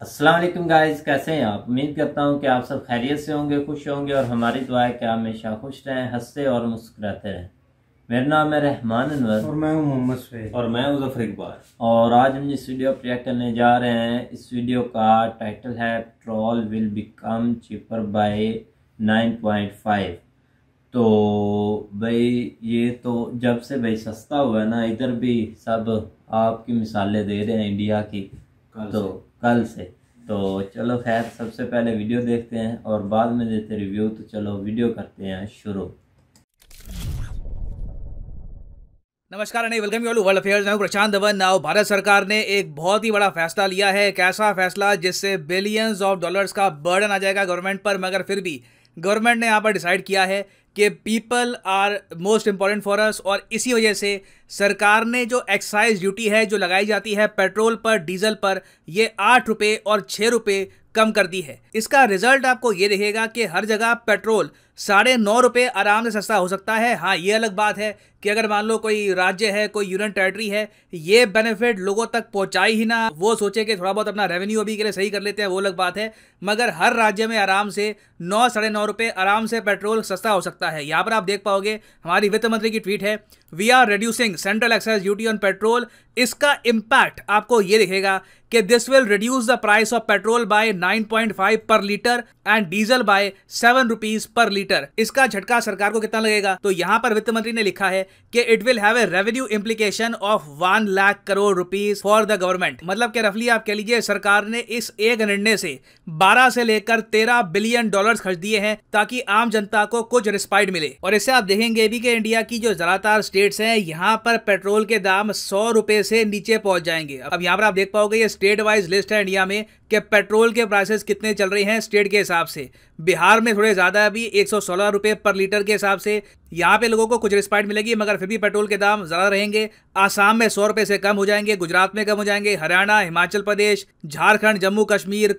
अस्सलाम वालेकुम गाइस, कैसे हैं आप। उम्मीद करता हूं कि आप सब खैरियत से होंगे, खुश होंगे और हमारी दुआ है कि आप हमेशा खुश रहें, हंसते और मुस्कुराते रहें। मेरा नाम है रहमान अनवर और मैं हूं मोहम्मद सैयद और मैं हूं ज़फर इकबाल। और आज हम जिस वीडियो पर रिएक्ट करने जा रहे हैं, इस वीडियो का टाइटल है petrol will become cheaper by 9.5। तो भाई ये तो जब से भाई सस्ता हुआ है ना, इधर भी सब आपकी मिसालें दे रहे हैं इंडिया की कल से। तो चलो खैर, सबसे पहले वीडियो देखते हैं और बाद में देते रिव्यू। तो चलो वीडियो करते हैं शुरू। नमस्कार and welcome you all to world affairs. मैं प्रशांत धवन। नाउ भारत सरकार ने एक बहुत ही बड़ा फैसला लिया है। एक ऐसा फैसला जिससे बिलियंस ऑफ डॉलर्स का बर्डन आ जाएगा गवर्नमेंट पर, मगर फिर भी गवर्नमेंट ने यहाँ पर डिसाइड किया है कि people are most important for us, और इसी वजह से सरकार ने जो एक्साइज ड्यूटी है जो लगाई जाती है पेट्रोल पर, डीजल पर, ये 8 रुपये और 6 रुपये कम कर दी है। इसका रिजल्ट आपको ये दिखेगा कि हर जगह पेट्रोल 9.5 रुपये आराम से सस्ता हो सकता है। हाँ, ये अलग बात है कि अगर मान लो कोई राज्य है, कोई यूनियन टेरिटरी है, ये बेनिफिट लोगों तक पहुंचाई ही ना, वो सोचे कि थोड़ा बहुत अपना रेवेन्यू अभी के लिए सही कर लेते हैं, वो अलग बात है। मगर हर राज्य में आराम से 9 साढ़े 9 रुपये आराम से पेट्रोल सस्ता हो सकता है। यहाँ पर आप देख पाओगे, हमारी वित्त मंत्री की ट्वीट है, we are reducing central excise duty on petrol. इसका इम्पैक्ट आपको ये दिखेगा कि this will reduce the price of petrol by 9.5 per litre and diesel by 7 rupees per litre. इसका झटका सरकार को कितना लगेगा? तो यहां पर वित्त मंत्री ने लिखा है कि it will have a revenue implication of 1 lakh crore rupees for the government. मतलब कि रफली आप कह लीजिए सरकार ने इस एक निर्णय से 12 से लेकर 13 बिलियन डॉलर खर्च दिए हैं ताकि आम जनता को कुछ रिस्पाइट मिले। और इससे आप देखेंगे भी कि इंडिया की जो ज्यादातर स्टेट्स हैं, यहाँ पर पेट्रोल के दाम 100 रुपए से नीचे पहुंच जाएंगे। अब यहाँ पर आप देख पाओगे, ये स्टेट वाइज लिस्ट है इंडिया में कि पेट्रोल के प्राइसेस कितने चल रहे हैं स्टेट के हिसाब से। बिहार में थोड़े ज्यादा है, अभी 116 रुपए पर लीटर के हिसाब से यहाँ पे लोगों को कुछ रिस्पाइट मिलेगी, मगर फिर भी पेट्रोल के दाम ज्यादा रहेंगे। आसाम में 100 रुपए से कम हो जाएंगे, गुजरात में कम हो जाएंगे, हरियाणा, हिमाचल प्रदेश, झारखंड, जम्मू कश्मीर,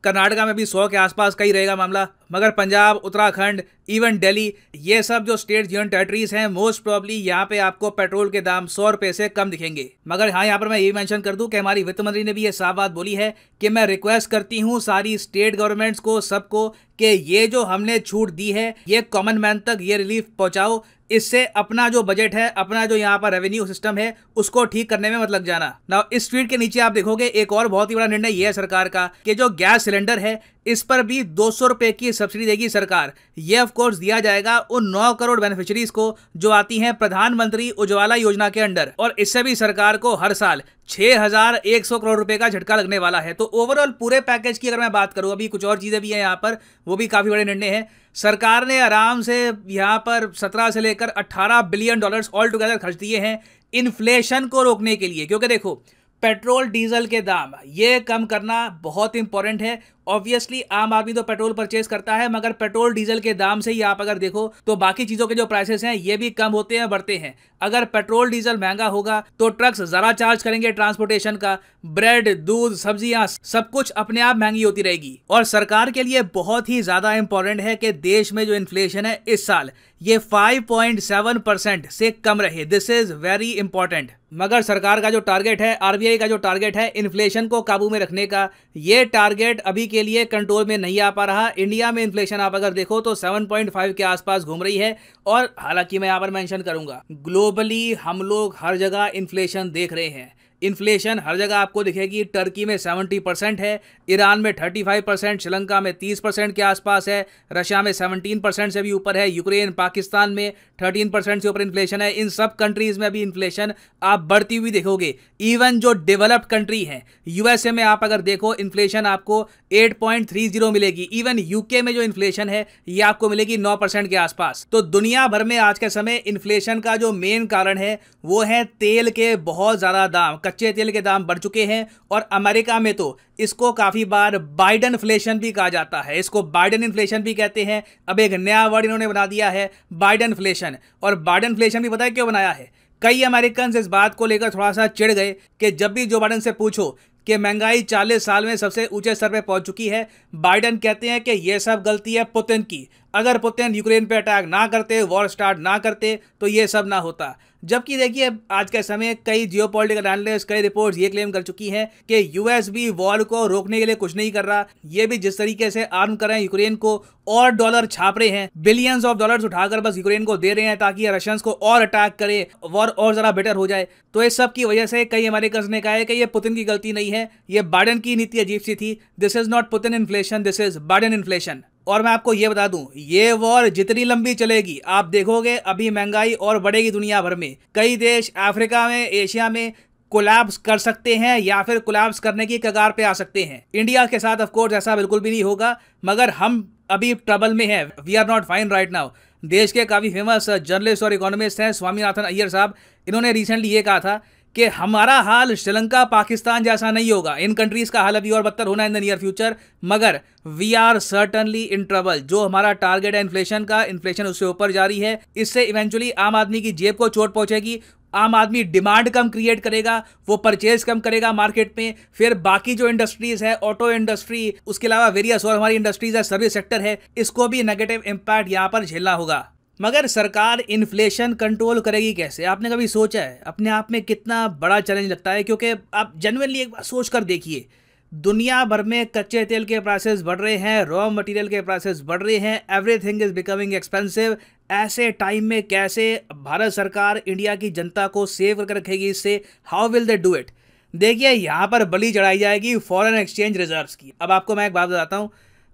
कर्नाटका में भी 100 के आसपास का ही रहेगा मामला। मगर पंजाब, उत्तराखंड, इवन दिल्ली, ये सब जो स्टेट यूनियन टेरिटरीज हैं, मोस्ट प्रोबेबली यहाँ पे आपको पेट्रोल के दाम 100 रुपए से कम दिखेंगे। मगर हाँ, यहाँ पर मैं ये मेंशन कर दूं कि हमारी वित्त मंत्री ने भी ये साफ बात बोली है कि मैं रिक्वेस्ट करती हूँ सारी स्टेट गवर्नमेंट्स को, सबको, कि ये जो हमने छूट दी है ये कॉमन मैन तक ये रिलीफ पहुंचाओ। इससे अपना जो बजट है, अपना जो यहाँ पर रेवेन्यू सिस्टम है, उसको ठीक करने में मत लग जाना। ना इस ट्वीट के नीचे आप देखोगे एक और बहुत ही बड़ा निर्णय ये है सरकार का कि जो गैस सिलेंडर है इस पर भी 200 रुपए की सब्सिडी देगी सरकार। ये ऑफ कोर्स दिया जाएगा उन 9 करोड़ बेनिफिशियरीज को जो आती हैं प्रधानमंत्री उज्ज्वला योजना के अंडर, और इससे भी सरकार को हर साल 6100 करोड़ रुपए का झटका लगने वाला है। तो ओवरऑल पूरे पैकेज की अगर मैं बात करूं, अभी कुछ और चीजें भी हैं यहाँ पर, वो भी काफी बड़े निर्णय हैं। सरकार ने आराम से यहाँ पर 17 से लेकर 18 बिलियन डॉलर्स ऑल टुगेदर खर्च दिए हैं इन्फ्लेशन को रोकने के लिए, क्योंकि देखो पेट्रोल डीजल के दाम ये कम करना बहुत इंपॉर्टेंट है। ऑब्वियसली आम आदमी तो पेट्रोल परचेज करता है, मगर पेट्रोल डीजल के दाम से ही आप अगर देखो तो बाकी चीजों के जो प्राइसेस हैं ये भी कम होते हैं, बढ़ते हैं। अगर पेट्रोल डीजल महंगा होगा तो ट्रक्स जरा चार्ज करेंगे ट्रांसपोर्टेशन का, ब्रेड, दूध, सब्जियां सब कुछ अपने आप महंगी होती रहेगी। और सरकार के लिए बहुत ही ज्यादा इंपॉर्टेंट है कि देश में जो इन्फ्लेशन है इस साल ये 5.7% से कम रहे। This is very important. मगर सरकार का जो टारगेट है, आरबीआई का जो टारगेट है इन्फ्लेशन को काबू में रखने का, ये टारगेट अभी के लिए कंट्रोल में नहीं आ पा रहा। इंडिया में इन्फ्लेशन आप अगर देखो तो 7.5 के आसपास घूम रही है। और हालांकि मैं यहाँ पर मेंशन करूंगा, ग्लोबली हम लोग हर जगह इन्फ्लेशन देख रहे हैं। इन्फ्लेशन हर जगह आपको दिखेगी। टर्की में 70% है, ईरान में 35%, श्रीलंका में 30% के आसपास है, रशिया में 17% से भी ऊपर है, यूक्रेन, पाकिस्तान में 13% से ऊपर इन्फ्लेशन है। इन सब कंट्रीज में अभी इन्फ्लेशन आप बढ़ती हुई देखोगे। इवन जो डेवलप्ड कंट्री हैं, यूएसए में आप अगर देखो इन्फ्लेशन आपको 8.30 मिलेगी। इवन यूके में जो इन्फ्लेशन है ये आपको मिलेगी 9% के आसपास। तो दुनिया भर में आज के समय इन्फ्लेशन का जो मेन कारण है वो है तेल के बहुत ज्यादा दाम, कच्चे तेल के दाम बढ़ चुके हैं। और अमेरिका में तो इसको काफी बार बाइडन इन्फ्लेशन भी कहा जाता है, इसको बाइडन इन्फ्लेशन भी कहते हैं। अब एक नया वर्ड इन्होंने बना दिया है, बाइडन इन्फ्लेशन। और बाइडन इन्फ्लेशन भी पता है क्यों बनाया है? कई अमेरिकन इस बात को लेकर थोड़ा सा चिढ़ गए कि जब भी जो बाइडन से पूछो कि महंगाई 40 साल में सबसे ऊंचे स्तर पे पहुंच चुकी है, बाइडन कहते हैं कि यह सब गलती है पुतिन की। अगर पुतिन यूक्रेन पे अटैक ना करते, वॉर स्टार्ट ना करते, तो ये सब ना होता। जबकि देखिए आज के समय कई जियोपॉलिटिकल एनालिस्ट, कई रिपोर्ट्स ये क्लेम कर चुकी हैं कि यूएस भी वॉर को रोकने के लिए कुछ नहीं कर रहा। ये भी जिस तरीके से आर्म कर रहे हैं यूक्रेन को और डॉलर छाप रहे हैं, बिलियंस ऑफ डॉलर्स उठाकर बस यूक्रेन को दे रहे हैं ताकि रशियंस को और अटैक करे, वॉर और जरा बेटर हो जाए। तो इस सब की वजह से कई अमेरिकन्स ने कहा है कि ये पुतिन की गलती नहीं है, ये बाइडेन की नीति अजीब सी थी। This is not Putin inflation, this is Biden inflation. और मैं आपको ये बता दूं, ये वॉर जितनी लंबी चलेगी आप देखोगे अभी महंगाई और बढ़ेगी दुनिया भर में। कई देश अफ्रीका में, एशिया में कोलैप्स कर सकते हैं या फिर कोलैप्स करने की कगार पे आ सकते हैं। इंडिया के साथ ऑफ कोर्स ऐसा बिल्कुल भी नहीं होगा, मगर हम अभी ट्रबल में हैं। We are not fine right now. देश के काफ़ी फेमस जर्नलिस्ट और इकोनॉमिस्ट हैं स्वामीनाथन अय्यर साहब, इन्होंने रिसेंटली ये कहा था कि हमारा हाल श्रीलंका, पाकिस्तान जैसा नहीं होगा। इन कंट्रीज़ का हाल अभी और बदतर होना इन द नियर फ्यूचर, मगर we are certainly in trouble. जो हमारा टारगेट है इन्फ्लेशन का, इन्फ्लेशन उससे ऊपर जारी है। इससे इवेंचुअली आम आदमी की जेब को चोट पहुंचेगी। आम आदमी डिमांड कम क्रिएट करेगा, वो परचेज कम करेगा मार्केट में। फिर बाकी जो इंडस्ट्रीज है, ऑटो इंडस्ट्री, उसके अलावा वेरियस और हमारी इंडस्ट्रीज है, सर्विस सेक्टर है, इसको भी नेगेटिव इंपैक्ट यहाँ पर झेलना होगा। मगर सरकार इन्फ्लेशन कंट्रोल करेगी कैसे? आपने कभी सोचा है? अपने आप में कितना बड़ा चैलेंज लगता है, क्योंकि आप जेन्युइनली एक बार सोच कर देखिए, दुनिया भर में कच्चे तेल के प्राइसेस बढ़ रहे हैं, रॉ मटेरियल के प्राइसेस बढ़ रहे हैं, एवरीथिंग इज बिकमिंग एक्सपेंसिव। ऐसे टाइम में कैसे भारत सरकार इंडिया की जनता को सेव करके रखेगी इससे? How will they do it? देखिए यहाँ पर बलि चढ़ाई जाएगी फॉरेन एक्सचेंज रिजर्व्स की। अब आपको मैं एक बात बताता हूँ,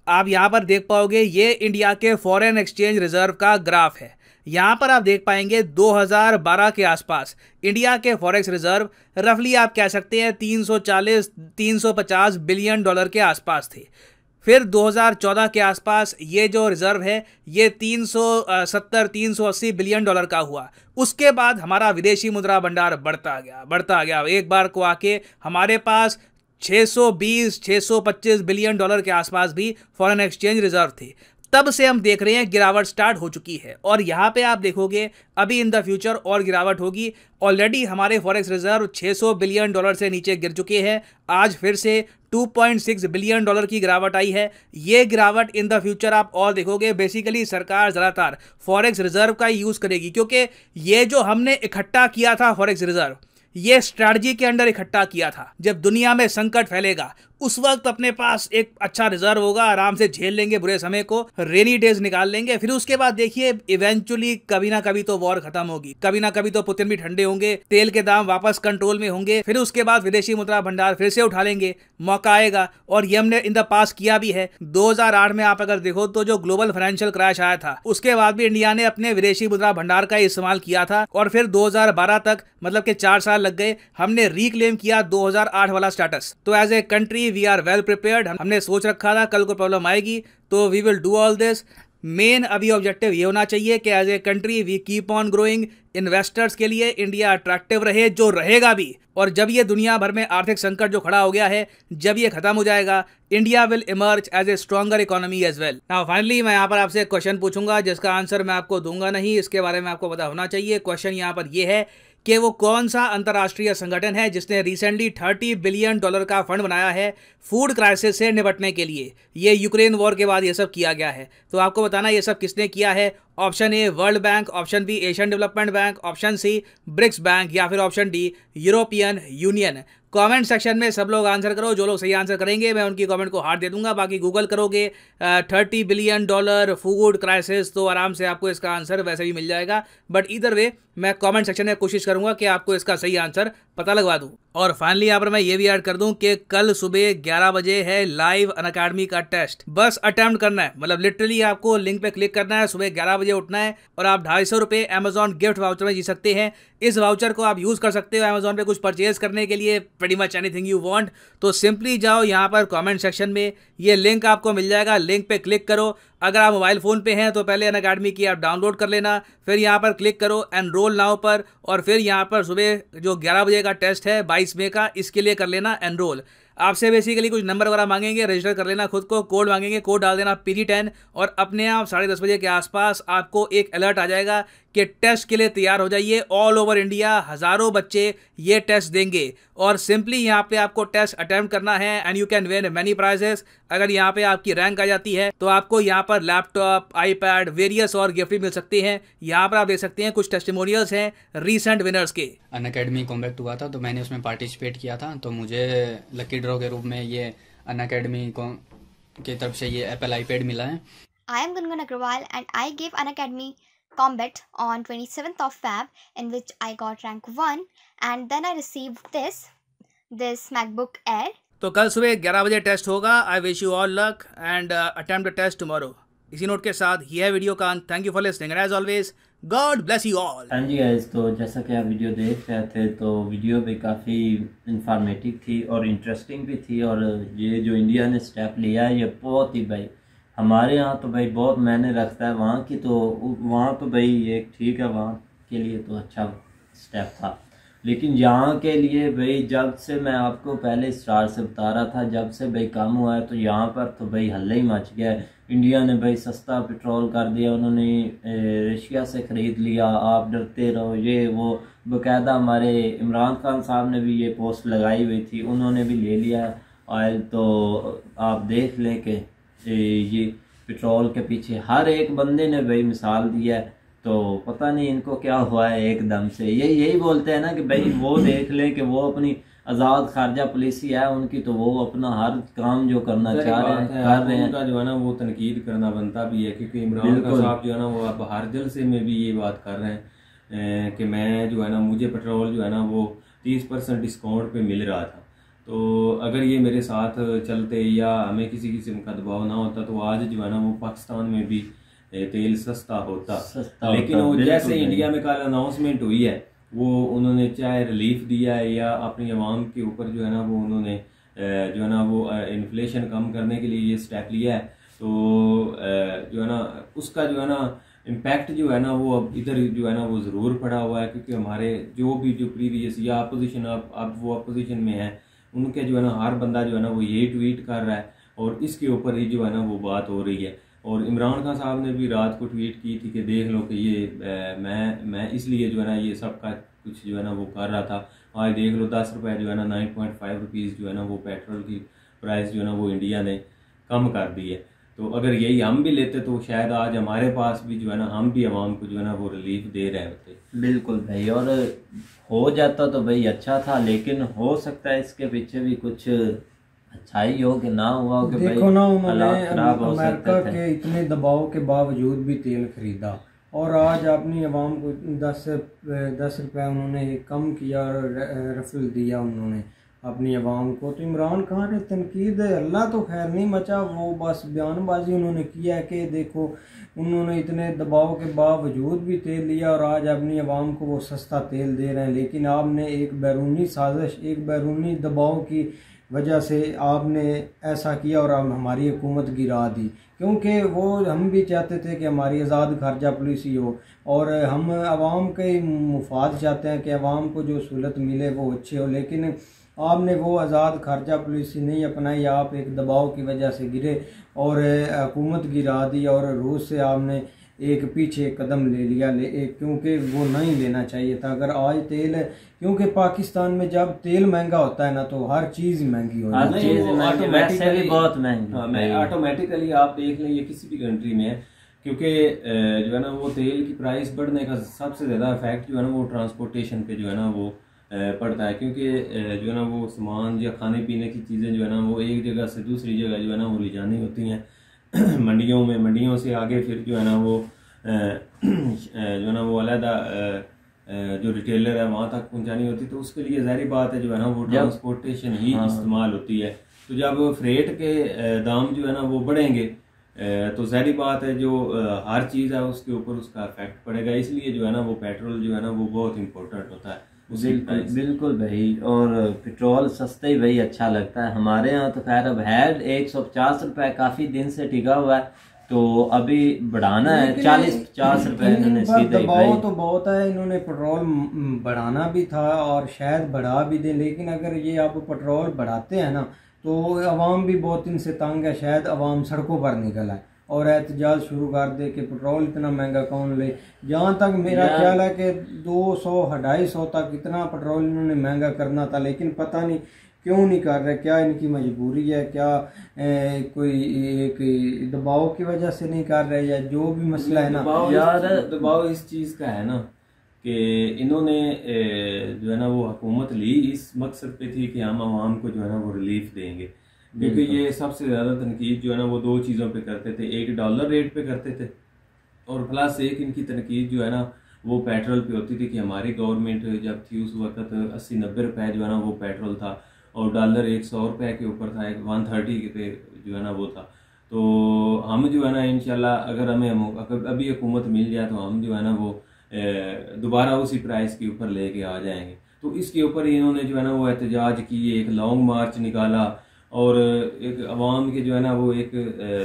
आप यहाँ पर देख पाओगे ये इंडिया के फॉरेन एक्सचेंज रिजर्व का ग्राफ है। यहाँ पर आप देख पाएंगे 2012 के आसपास इंडिया के फॉरेक्स रिजर्व रफली आप कह सकते हैं 340-350 बिलियन डॉलर के आसपास थे। फिर 2014 के आसपास ये जो रिजर्व है ये 370-380 बिलियन डॉलर का हुआ। उसके बाद हमारा विदेशी मुद्रा भंडार बढ़ता गया। एक बार को आके हमारे पास 620-625 बिलियन डॉलर के आसपास भी फॉरेन एक्सचेंज रिजर्व थे। तब से हम देख रहे हैं गिरावट स्टार्ट हो चुकी है, और यहाँ पे आप देखोगे अभी इन द फ्यूचर और गिरावट होगी। ऑलरेडी हमारे फॉरेक्स रिजर्व 600 बिलियन डॉलर से नीचे गिर चुके हैं। आज फिर से 2.6 बिलियन डॉलर की गिरावट आई है। ये गिरावट इन द फ्यूचर आप और देखोगे। बेसिकली सरकार ज़्यादातर फॉरेक्स रिजर्व का यूज़ करेगी, क्योंकि ये जो हमने इकट्ठा किया था फॉरेक्स रिजर्व, ये स्ट्रैटेजी के अंडर इकट्ठा किया था। जब दुनिया में संकट फैलेगा उस वक्त अपने पास एक अच्छा रिजर्व होगा, आराम से झेल लेंगे बुरे समय को, रेनी डेज निकाल लेंगे। फिर उसके बाद देखिए इवेंचुअली कभी ना कभी तो वॉर खत्म होगी, कभी ना कभी तो पुतिन भी ठंडे होंगे, तेल के दाम वापस कंट्रोल में होंगे। फिर उसके बाद विदेशी मुद्रा भंडार फिर से उठा लेंगे, मौका आएगा। और ये हमने इन द पास किया भी है। 2008 में आप अगर देखो तो जो ग्लोबल फाइनेंशियल क्रैश आया था उसके बाद भी इंडिया ने अपने विदेशी मुद्रा भंडार का इस्तेमाल किया था, और फिर 2012 तक मतलब के 4 साल लग गए, हमने रिक्लेम किया 2008 वाला स्टेटस। तो as a country we are well prepared. हमने सोच रखा था कल को प्रॉब्लम आएगी तो we will do all this. Main अभी ऑब्जेक्टिव ये होना चाहिए कि as a country we keep on growing. Investors के लिए इंडिया अट्रैक्टिव रहे, जो रहेगा भी। और जब ये दुनिया भर में आर्थिक संकट जो खड़ा हो गया है, जब ये खत्म हो जाएगा, India will emerge as a stronger economy as well. Now finally मैं यहाँ पर आपसे एक क्वेश्चन पूछूंगा जिसका आंसर मैं आपको दूंगा नहीं, इसके बारे में आपको पता होना चाहिए। क्वेश्चन यहाँ पर ये है कि वो कौन सा अंतर्राष्ट्रीय संगठन है जिसने रिसेंटली 30 बिलियन डॉलर का फंड बनाया है फूड क्राइसिस से निपटने के लिए। ये यूक्रेन वॉर के बाद ये सब किया गया है। तो आपको बताना ये सब किसने किया है। Option A World Bank, option B Asian Development Bank, option C BRICS Bank, या फिर option D European Union. Comment section में सब लोग आंसर करो। जो लोग सही आंसर करेंगे मैं उनकी कमेंट को हार्ट दे दूंगा। बाकी गूगल करोगे 30 बिलियन डॉलर फूड क्राइसिस तो आराम से आपको इसका आंसर वैसे भी मिल जाएगा। बट इधर वे मैं कमेंट सेक्शन में कोशिश करूंगा कि आपको इसका सही आंसर पता लगवा दूं। और फाइनली यहाँ पर मैं ये भी ऐड कर दूं कि कल सुबह 11 बजे है लाइव अनअकैडमी का टेस्ट। बस अटेम्प्ट करना है, मतलब लिटरली आपको लिंक पे क्लिक करना है, सुबह 11 बजे उठना है, और आप 250 रुपये अमेजॉन गिफ्ट वाउचर में जी सकते हैं। इस वाउचर को आप यूज़ कर सकते हो अमेजॉन पे कुछ परचेज करने के लिए, pretty much anything you want. तो सिंपली जाओ यहाँ पर कमेंट सेक्शन में, ये लिंक आपको मिल जाएगा, लिंक पे क्लिक करो। अगर आप मोबाइल फ़ोन पे हैं तो पहले अनअकैडमी की ऐप डाउनलोड कर लेना, फिर यहाँ पर क्लिक करो एनरोल नाउ पर, और फिर यहाँ पर सुबह जो 11 बजे का टेस्ट है 22 मई का, इसके लिए कर लेना एनरोल। आपसे बेसिकली कुछ नंबर वगैरह मांगेंगे, रजिस्टर कर लेना खुद को, कोड मांगेंगे, कोड डाल देना PD10, और अपने आप 10:30 बजे के आसपास आपको एक अलर्ट आ जाएगा कि टेस्ट के लिए तैयार हो जाइए। ऑल ओवर इंडिया हज़ारों बच्चे ये टेस्ट देंगे और सिंपली यहाँ पे आपको टेस्ट अटेम्प्ट करना है and you can win many prizes. अगर यहाँ पे आपकी रैंक आ जाती है तो आपको यहाँ पर लैपटॉप, आईपैड, वेरियस और गिफ्ट भी मिल सकते हैं। यहाँ पर आप देख सकते हैं कुछ टेस्टिमोनियल्स हैं रीसेंट विनर्स के। अनअकैडमी कॉम्बैक्ट हुआ था तो मैंने उसमें पार्टिसिपेट किया था, तो मुझे लकी ड्रॉ के रूप में ये अनअकैडमी की तरफ से ये एप्पल आईपैड मिला है। I am Gungun Agrawal and I gave Unacademy Combat on 27th of Feb, in which I got rank 1, and then I received this MacBook Air. तो कल सुबह 11 बजे टेस्ट होगा। I wish you all luck and attempt the test tomorrow. इसी note के साथ ये है वीडियो का अंत। Thank you for listening and as always God bless you all. हाँ जी गाइस, तो जैसा कि आप वीडियो देख रहे थे तो वीडियो भी काफ़ी इंफॉर्मेटिव थी और इंटरेस्टिंग भी थी। और ये जो इंडिया ने स्टेप लिया है ये बहुत ही भाई हमारे यहाँ तो भाई बहुत मायने रखता है। वहाँ की तो वहाँ तो भाई एक ठीक है, वहाँ के लिए तो अच्छा स्टेप था, लेकिन यहाँ के लिए भाई जब से मैं आपको पहले स्टार से बता रहा था, जब से भाई काम हुआ है तो यहाँ पर तो भाई हल्ला ही मच गया है। इंडिया ने भाई सस्ता पेट्रोल कर दिया, उन्होंने रशिया से ख़रीद लिया, आप डरते रहो ये वो। बाकायदा हमारे इमरान खान साहब ने भी ये पोस्ट लगाई हुई थी, उन्होंने भी ले लिया ऑयल। तो आप देख लें कि ये पेट्रोल के पीछे हर एक बंदे ने भाई मिसाल दिया है। तो पता नहीं इनको क्या हुआ है एकदम से। यही बोलते हैं ना कि भाई वो देख लें कि वो अपनी आज़ाद खारजा पॉलिसी है उनकी, तो वो अपना हर काम जो करना चाह रहे हैं कर रहे हैं। उनका जो है ना वो तनकीद करना बनता भी है, क्योंकि इमरान खान साहब जो है ना वो अब हर जलसे में भी ये बात कर रहे हैं कि मैं जो है ना मुझे पेट्रोल जो है ना वो 30% डिस्काउंट पे मिल रहा था। तो अगर ये मेरे साथ चलते या हमें किसी किस्म का दबाव ना होता तो आज जो है ना वो पाकिस्तान में भी तेल सस्ता होता। लेकिन वो जैसे इंडिया में कल अनाउंसमेंट हुई है, वो उन्होंने चाहे रिलीफ दिया है या अपनी आवाम के ऊपर जो है ना वो उन्होंने जो है ना वो इन्फ्लेशन कम करने के लिए ये स्टेप लिया है, तो जो है ना उसका जो है ना इम्पैक्ट जो है ना वो अब इधर जो है ना वो ज़रूर पड़ा हुआ है। क्योंकि हमारे जो प्रीवियस या अपोजिशन अब वो अपोजिशन में है, उनके जो है ना हर बंदा जो है ना वो यही ट्वीट कर रहा है और इसके ऊपर ही जो है ना वो बात हो रही है। और इमरान खान साहब ने भी रात को ट्वीट की थी कि देख लो कि ये मैं इसलिए जो है ना ये सब का कुछ जो है ना वो कर रहा था। आज देख लो 10 रुपये जो है ना 9.5 रुपीज़ जो है ना वो पेट्रोल की प्राइस जो है ना वो इंडिया ने कम कर दी है। तो अगर यही हम भी लेते तो शायद आज हमारे पास भी जो है ना हम भी आवाम को जो है ना वो रिलीफ दे रहे होते। बिल्कुल भाई, और हो जाता तो भाई अच्छा था, लेकिन हो सकता है इसके पीछे भी कुछ अच्छा ही हो कि ना हुआ हो कि देखो ना, उन्होंने अमेरिका के इतने दबाव के बावजूद भी तेल खरीदा और आज अपनी आवाम को 10 रुपये उन्होंने कम किया और रफल दिया उन्होंने अपनी आवाम को। तो इमरान खान ने तनकीद अल्लाह तो खैर नहीं मचा, वो बस बयानबाजी उन्होंने किया कि देखो उन्होंने इतने दबाव के बावजूद भी तेल लिया और आज अपनी आवाम को वो सस्ता तेल दे रहे हैं। लेकिन आपने एक बैरूनी साजिश, एक बैरूनी दबाव की वजह से आपने ऐसा किया और हमारी हुकूमत गिरा दी, क्योंकि वो हम भी चाहते थे कि हमारी आज़ाद खारजा पॉलिसी हो और हम आवाम के मुफाद चाहते हैं कि आवाम को जो सहूलत मिले वो अच्छे हो। लेकिन आपने वो आज़ाद खारजा पॉलिसी नहीं अपनाई, आप एक दबाव की वजह से गिरे और हुकूमत गिरा दी और रूस से आपने एक पीछे कदम ले लिया क्योंकि वो नहीं लेना चाहिए था। अगर आज तेल, क्योंकि पाकिस्तान में जब तेल महंगा होता है ना तो हर चीज़ महंगी हो जाती है, बहुत महंगी। ऑटोमेटिकली आप देख लें ये किसी भी कंट्री में है, क्योंकि जो है ना वो तेल की प्राइस बढ़ने का सबसे ज़्यादा इफेक्ट जो है ना वो ट्रांसपोर्टेशन पे जो है ना वो पड़ता है। क्योंकि जो है ना वो सामान या खाने पीने की चीज़ें जो है ना वो एक जगह से दूसरी जगह जो है ना वो ले जानी होती हैं मंडियों में, मंडियों से आगे फिर जो है ना वो जो है ना वो अलहदा जो रिटेलर है वहाँ तक पहुँचानी होती, तो उसके लिए ज़ाहिर बात है जो है ना वो ट्रांसपोर्टेशन ही इस्तेमाल होती है। तो जब फ्रेट के दाम जो है ना वो बढ़ेंगे तो ज़ाहिर बात है जो हर चीज़ है उसके ऊपर उसका इफेक्ट पड़ेगा। इसलिए जो है ना वो पेट्रोल जो है ना वो बहुत इंपॉर्टेंट होता है। बिल्कुल भाई, और पेट्रोल सस्ते ही भाई अच्छा लगता है। हमारे यहाँ तो खैर अब है 150 रुपये काफ़ी दिन से टिका हुआ है, तो अभी बढ़ाना है 40-50 रुपये इन्होंने सीधे। दबाव तो बहुत है, इन्होंने पेट्रोल बढ़ाना भी था और शायद बढ़ा भी दें, लेकिन अगर ये आप पेट्रोल बढ़ाते हैं ना तो अवाम भी बहुत इनसे तंग है, शायद अवाम सड़कों पर निकल आए और एहतजाज शुरू कर दे कि पेट्रोल इतना महंगा कौन ले। जहाँ तक मेरा ख्याल है कि 200-250 तक इतना पेट्रोल इन्होंने महंगा करना था, लेकिन पता नहीं क्यों नहीं कर रहे। क्या इनकी मजबूरी है, क्या कोई एक दबाव की वजह से नहीं कर रहे, या जो भी मसला है ना यार, दबाव इस चीज़ का है ना कि इन्होंने जो है ना वो हुकूमत ली इस मकसद पे थी कि हम आवाम को जो है ना वो रिलीफ देंगे, क्योंकि ये सबसे ज़्यादा तनकीद जो है ना वो दो चीज़ों पे करते थे। एक डॉलर रेट पे करते थे और प्लस एक इनकी तनकीद जो है ना वो पेट्रोल पे होती थी कि हमारी गवर्नमेंट जब थी उस वक्त 80-90 रुपए जो है ना वो पेट्रोल था और डॉलर 100 रुपए के ऊपर था, 130 पे जो है ना वो था। तो हम जो है ना इंशाल्लाह अगर हमें अभी हुकूमत मिल जाए तो हम जो है ना वो दोबारा उसी प्राइस के ऊपर लेके आ जाएंगे। तो इसके ऊपर इन्होंने जो है ना वो एहतजाज किए, एक लॉन्ग मार्च निकाला और एक अवाम के जो है ना वो एक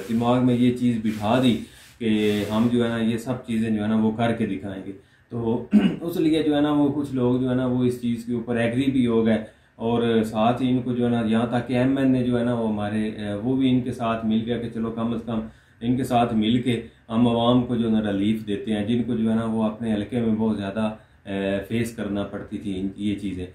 दिमाग में ये चीज़ बिठा दी कि हम जो है ना ये सब चीज़ें जो है ना वो करके दिखाएंगे। तो उस लिए जो है ना वो कुछ लोग जो है ना वो इस चीज़ के ऊपर एग्री भी हो गए और साथ ही इनको जो है ना यहाँ तक कि एमएन ने जो है ना वो हमारे वो भी इनके साथ मिल गया कि चलो कम से कम इनके साथ मिल के हम आवाम को जो है ना रिलीफ देते हैं, जिनको जो है ना वो अपने हल्के में बहुत ज़्यादा फेस करना पड़ती थी ये चीज़ें।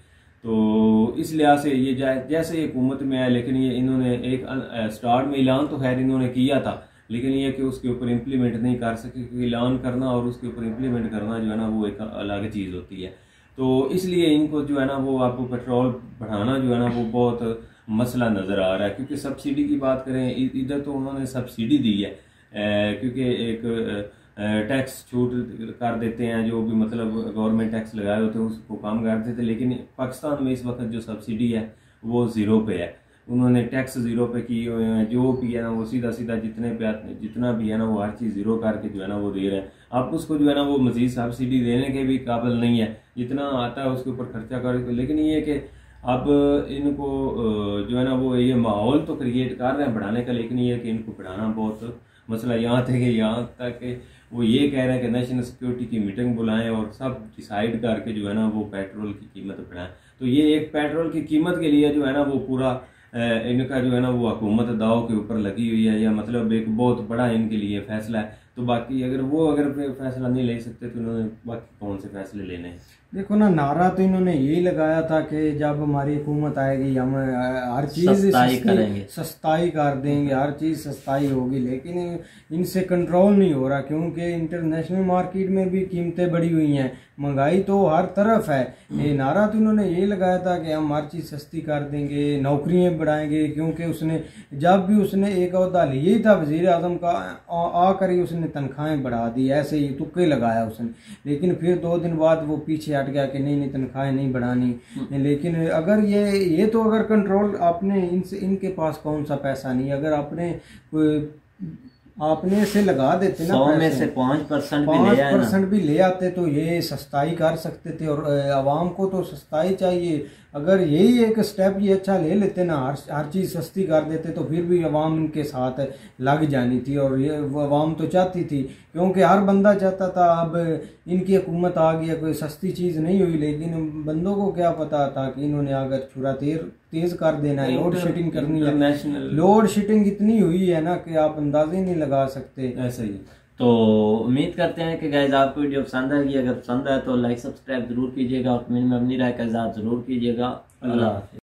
तो इस लिहाज से ये जैसे हुकूमत में आए, लेकिन ये इन्होंने एक स्टार्ट में ऐलान तो खैर इन्होंने किया था, लेकिन ये कि उसके ऊपर इम्प्लीमेंट नहीं कर सके, क्योंकि ऐलान करना और उसके ऊपर इम्प्लीमेंट करना जो है ना वो एक अलग चीज़ होती है। तो इसलिए इनको जो है ना वो आपको पेट्रोल बढ़ाना जो है ना वो बहुत मसला नज़र आ रहा है। क्योंकि सब्सिडी की बात करें, इधर तो उन्होंने सब्सिडी दी है क्योंकि एक टैक्स छूट कर देते हैं, जो भी मतलब गवर्नमेंट टैक्स लगाए होते हैं उसको कम कर देते हैं। लेकिन पाकिस्तान में इस वक्त जो सब्सिडी है वो 0 पे है, उन्होंने टैक्स 0 पे किए हुए हैं। जो भी है ना वो सीधा जितना भी है ना वो हर चीज़ 0 करके जो है ना वो दे रहे हैं। आप उसको जो है ना वो मज़ीद सब्सिडी देने के भी काबिल नहीं है, जितना आता है उसके ऊपर खर्चा कर। लेकिन ये कि अब इनको जो है ना वो ये माहौल तो क्रिएट कर रहे हैं बढ़ाने का, लेकिन ये कि इनको बढ़ाना बहुत मसला यहाँ तक कि वो ये कह रहे हैं कि नेशनल सिक्योरिटी की मीटिंग बुलाएं और सब डिसाइड करके जो है ना वो पेट्रोल की कीमत बढ़ाएं। तो ये एक पेट्रोल की कीमत के लिए जो है ना वो पूरा इनका जो है ना वो हुकूमत दाव के ऊपर लगी हुई है, या मतलब एक बहुत बड़ा इनके लिए फैसला है। तो बाकी अगर फैसला नहीं ले सकते तो इन्होंने बाकी कौन से फैसले लेने हैं। देखो ना, नारा तो इन्होंने यही लगाया था कि जब हमारी हुकूमत आएगी हम हर चीज़ सस्ताई कर देंगे, हर चीज़ सस्ताई होगी। लेकिन इनसे कंट्रोल नहीं हो रहा, क्योंकि इंटरनेशनल मार्केट में भी कीमतें बढ़ी हुई हैं, महंगाई तो हर तरफ है। ये नारा तो इन्होंने यही लगाया था कि हम हर चीज़ सस्ती कर देंगे, नौकरियां बढ़ाएंगे। क्योंकि उसने जब भी उसने एक अहदा लिया ही था वज़ीर आज़म का, आकर ही उसने तनख्वाहें बढ़ा दी, ऐसे ही तुक्के लगाया उसने। लेकिन फिर 2 दिन बाद वो पीछे हट गया कि नहीं तनख्वाहें नहीं बढ़ानी। लेकिन अगर ये तो अगर कंट्रोल आपने इनके पास कौन सा पैसा नहीं, अगर आपने से लगा देते ना 100 में से 5% भी ले आते तो ये सस्ताई कर सकते थे। और आवाम को तो सस्ताई चाहिए। अगर यही एक स्टेप ये अच्छा ले लेते ना, हर चीज़ सस्ती कर देते, तो फिर भी आवाम इनके साथ लग जानी थी। और ये आवाम तो चाहती थी, क्योंकि हर बंदा चाहता था। अब इनकी हुकूमत आ गई, कोई सस्ती चीज़ नहीं हुई, लेकिन बंदों को क्या पता था कि इन्होंने अगर छुरा तेज कर देना है, लोड शेडिंग करनी है। लोड शेडिंग इतनी हुई है ना कि आप अंदाजे नहीं लगा सकते। ऐसा ही तो उम्मीद करते हैं कि गाइस आपको वीडियो पसंद आएगी। अगर पसंद आए तो लाइक सब्सक्राइब जरूर कीजिएगा और कमेंट में अपनी राय का इज़हार जरूर कीजिएगा। अल्लाह हाफ़िज़।